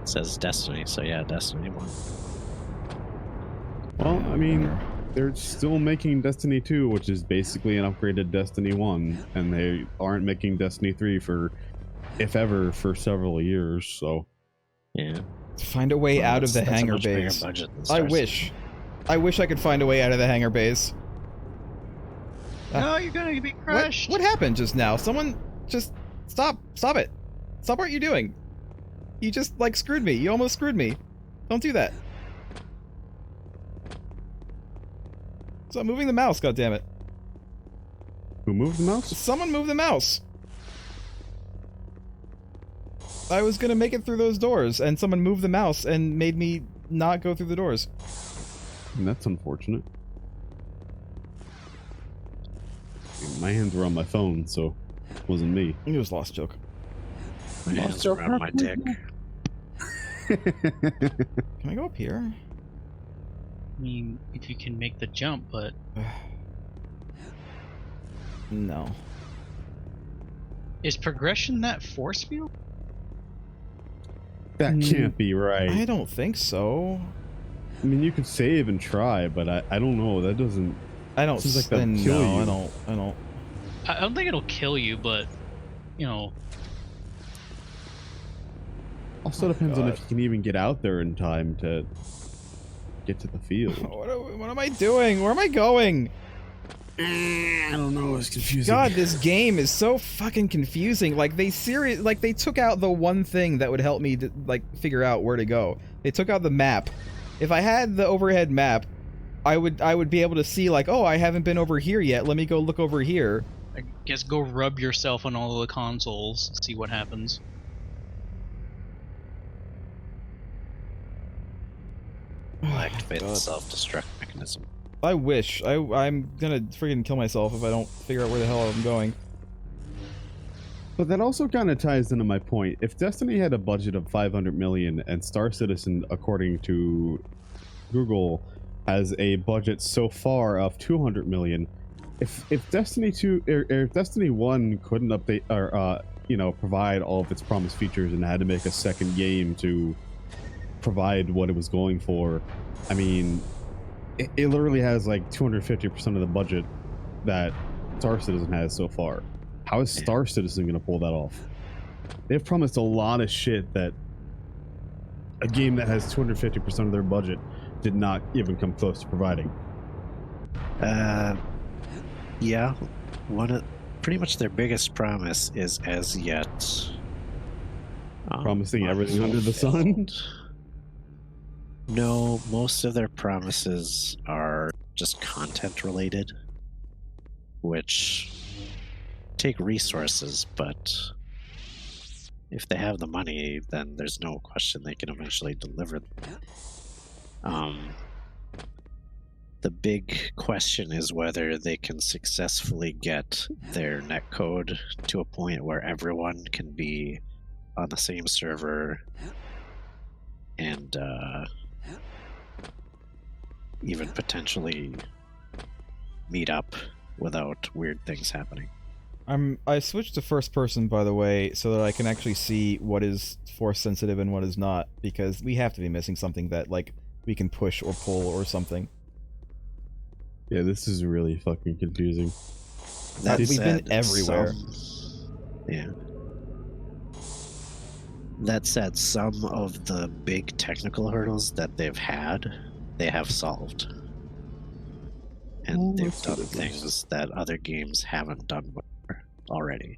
It says Destiny, so yeah, Destiny 1. Well, I mean, they're still making Destiny 2, which is basically an upgraded Destiny 1, and they aren't making Destiny 3 for, if ever, for several years, so... Yeah. Find a way out of the That's a hangar much bigger bays. budget than I Star wish. I wish I could find a way out of the hangar bays. No, you're gonna be crushed. What happened just now? Someone just stop it. Stop what you're doing. You just like screwed me. You almost screwed me. Don't do that. Stop moving the mouse, goddammit. Who moved the mouse? Someone move the mouse. I was gonna make it through those doors, and someone moved the mouse and made me not go through the doors. And that's unfortunate. My hands were on my phone, so it wasn't me. It was Lost Joke. My hands around my dick. Can I go up here? I mean, if you can make the jump, but No. Is progression that force field? That can't be right. I don't think so. I mean, you could save and try, but I don't know. That doesn't. I don't. Seems like that'd kill no, you. I don't. I don't think it'll kill you, but you know. Also depends on if you can even get out there in time to get to the field. What am I doing? Where am I going? I don't know. It's confusing. God, this game is so fucking confusing. Like they took out the one thing that would help me to, like, figure out where to go. They took out the map. If I had the overhead map, I would be able to see, like, oh, I haven't been over here yet. Let me go look over here. I guess go rub yourself on all of the consoles and see what happens. Activate the self-destruct mechanism. I wish. I'm gonna friggin' kill myself if I don't figure out where the hell I'm going. But that also kind of ties into my point. If Destiny had a budget of 500 million and Star Citizen, according to Google, has a budget so far of 200 million, if Destiny 2 or if Destiny 1 couldn't update or provide all of its promised features and had to make a second game to provide what it was going for, I mean, it literally has like 250% of the budget that Star Citizen has so far. How is Star Citizen going to pull that off? They've promised a lot of shit that a game that has 250% of their budget did not even come close to providing. Yeah. Pretty much their biggest promise is as yet promising everything under the sun. No, most of their promises are just content related, which take resources, but if they have the money, then there's no question they can eventually deliver them. The big question is whether they can successfully get their netcode to a point where everyone can be on the same server and even potentially meet up without weird things happening. I switched to first person, by the way, so that I can actually see what is force sensitive and what is not, because we have to be missing something that, like, we can push or pull or something. Yeah, this is really fucking confusing. We've been everywhere. That said, some of the big technical hurdles that they've had, they have solved. And they've done things that other games haven't done before already.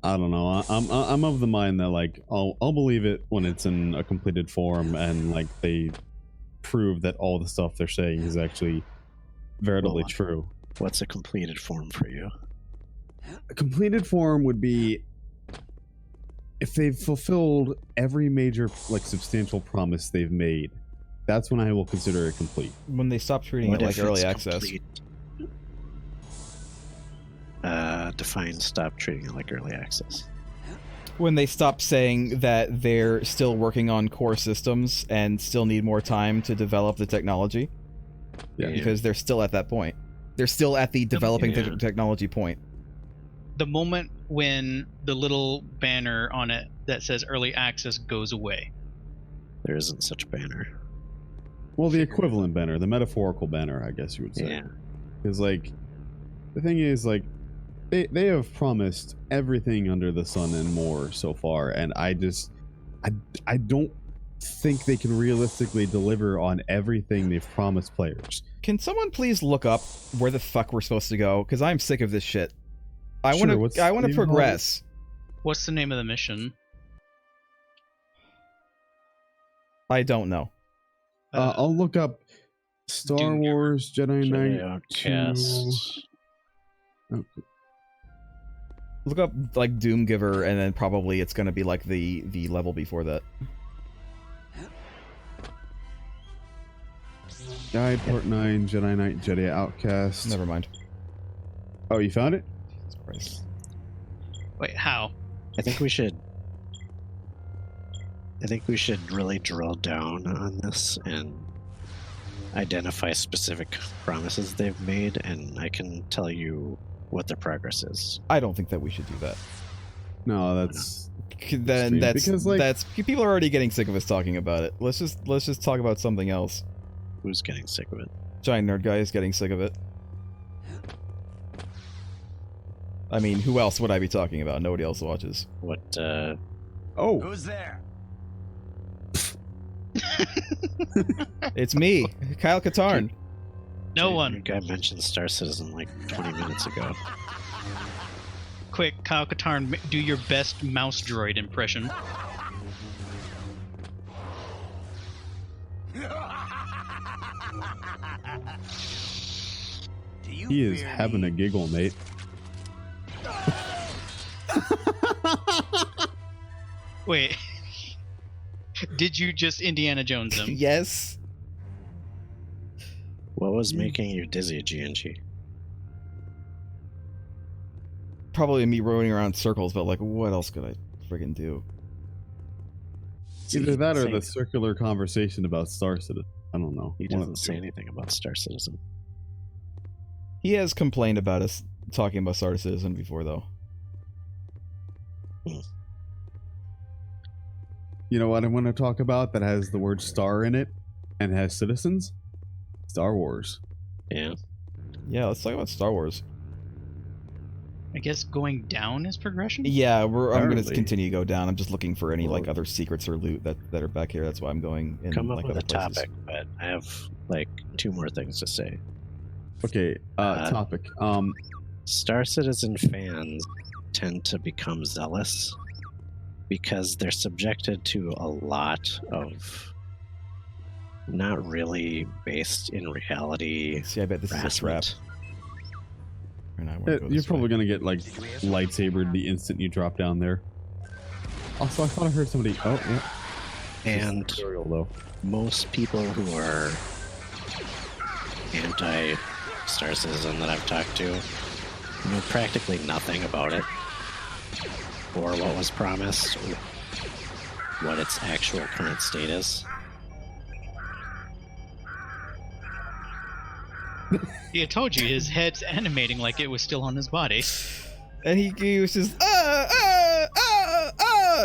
I don't know. I'm of the mind that, like, I'll believe it when it's in a completed form and, like, they prove that all the stuff they're saying is actually veritably true. What's a completed form for you? A completed form would be if they've fulfilled every major, like, substantial promise they've made. That's when I will consider it complete. When they stop treating it like early access. Define stop treating it like early access. When they stop saying that they're still working on core systems and still need more time to develop the technology. Yeah. Because they're still at that point. They're still at the developing technology point. The moment when the little banner on it that says early access goes away. There isn't such a banner. Well, the equivalent banner, the metaphorical banner, I guess you would say. Yeah. Because, like, the thing is, like, they have promised everything under the sun and more so far, and I don't think they can realistically deliver on everything they've promised players. Can someone please look up where the fuck we're supposed to go? Because I'm sick of this shit. I want to progress. What's the name of the mission? I don't know. I'll look up Star Wars Jedi Knight Outcast. Okay. Look up, like, Doomgiver, and then probably it's going to be like the level before that. Guide Part 9, Jedi Knight, Jedi Outcast. Never mind. Oh, you found it? Jesus Christ. Wait, how? I think we should really drill down on this and identify specific promises they've made, and I can tell you what their progress is. I don't think that we should do that. No, that's Then that's because, like, that's people are already getting sick of us talking about it. Let's just talk about something else. Who's getting sick of it? Giant nerd guy is getting sick of it. I mean, who else would I be talking about? Nobody else watches. What? Oh, Who's there? It's me, Kyle Katarn. No Your one. guy mentioned Star Citizen like 20 minutes ago. Quick, Kyle Katarn, do your best mouse droid impression. he is having a giggle, mate. Wait. Did you just Indiana Jones him? Yes. What was making you dizzy, GNG? Probably me rolling around in circles, but like, what else could I friggin' do? Either that or the Say- circular conversation about Star Citizen. I don't know. He One of doesn't the say two. anything about Star Citizen. He has complained about us talking about Star Citizen before, though. You know what I want to talk about that has the word star in it and has citizens? Star Wars. Yeah. Yeah, let's talk about Star Wars. I guess going down is progression? Yeah, I'm going to Apparently. continue to go down. I'm just looking for any like Well- other secrets or loot that are back here. That's why I'm going in Come up like with other a places. topic, but I have like 2 more things to say. Okay, topic. Star Citizen fans tend to become zealous because they're subjected to a lot of not really based in reality See, I bet this is a trap. harassment. And I wanna go You're this probably way. gonna get like lightsabered the instant you drop down there. Also, I thought I heard somebody. Oh, yeah. And Tutorial, though. most people who are anti Star Citizen that I've talked to know practically nothing about it or what was promised or what its actual current state is. Yeah, I told you, his head's animating like it was still on his body. And he was just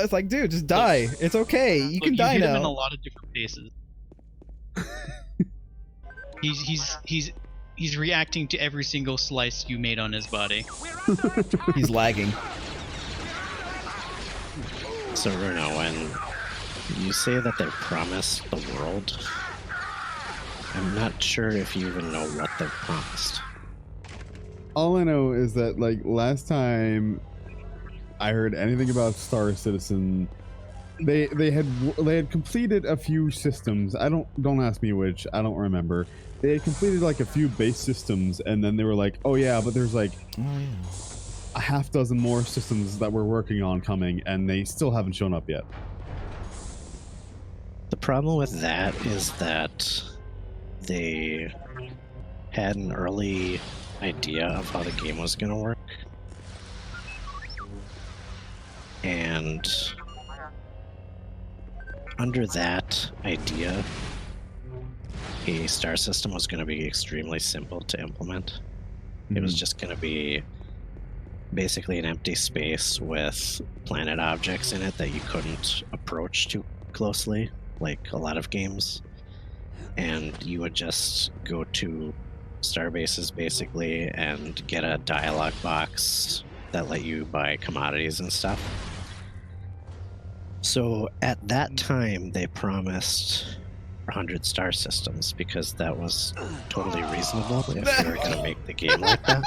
It's like, dude, just die. It's okay. You Look, can die hit him in a now. lot of different places. He's reacting to every single slice you made on his body. He's lagging. So, Bruno, when you say that they promised the world, I'm not sure if you even know what they've promised. All I know is that like last time I heard anything about Star Citizen, they had completed a few systems. Don't ask me which. I don't remember. They had completed like a few base systems, and then they were like, "Oh yeah, but there's like a half dozen more systems that we're working on coming, and they still haven't shown up yet." The problem with that is that they had an early idea of how the game was going to work. And under that idea, a star system was going to be extremely simple to implement. It was just going to be basically an empty space with planet objects in it that you couldn't approach too closely, like a lot of games. And you would just go to star bases basically and get a dialogue box that let you buy commodities and stuff. So at that time, they promised 100 star systems because that was totally reasonable if they were going to make the game like that.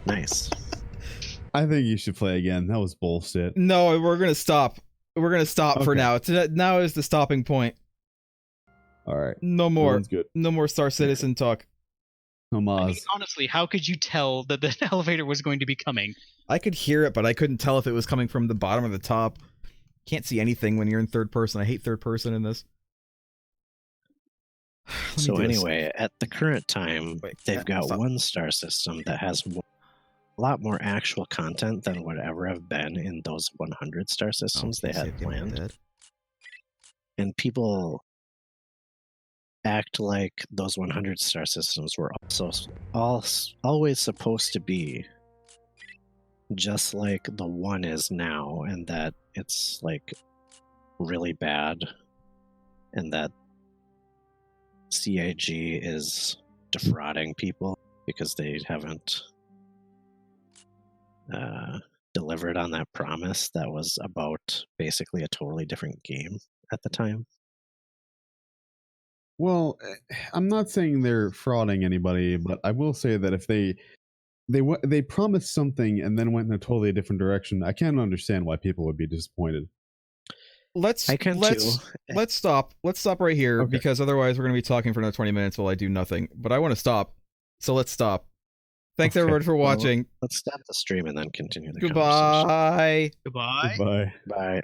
Nice. I think you should play again. That was bullshit. No, we're gonna stop. We're gonna stop for Okay. now. Now is the stopping point. All right, No more. Everyone's good. No more Star Citizen talk. No I mean, Maz. honestly, how could you tell that the elevator was going to be coming? I could hear it, but I couldn't tell if it was coming from the bottom or the top. Can't see anything when you're in third person. I hate third person in this. Let me So do this. anyway, at the current time, Wait, they've yeah, got stop. one star system that has a lot more actual content than would ever have been in those 100 star systems Oh, they can you had see it? planned. Dead? And people act like those 100 star systems were always supposed to be just like the one is now, and that it's like really bad, and that CAG is defrauding people because they haven't delivered on that promise that was about basically a totally different game at the time. Well, I'm not saying they're frauding anybody, but I will say that if they promised something and then went in a totally different direction, I can't understand why people would be disappointed. Let's I can let's too. let's stop. Let's stop right here Okay. because otherwise we're going to be talking for another 20 minutes while I do nothing. But I want to stop. So let's stop. Thanks Okay. everybody for Well, watching. Let's stop the stream and then continue the conversation. Goodbye. Goodbye. Goodbye. Bye.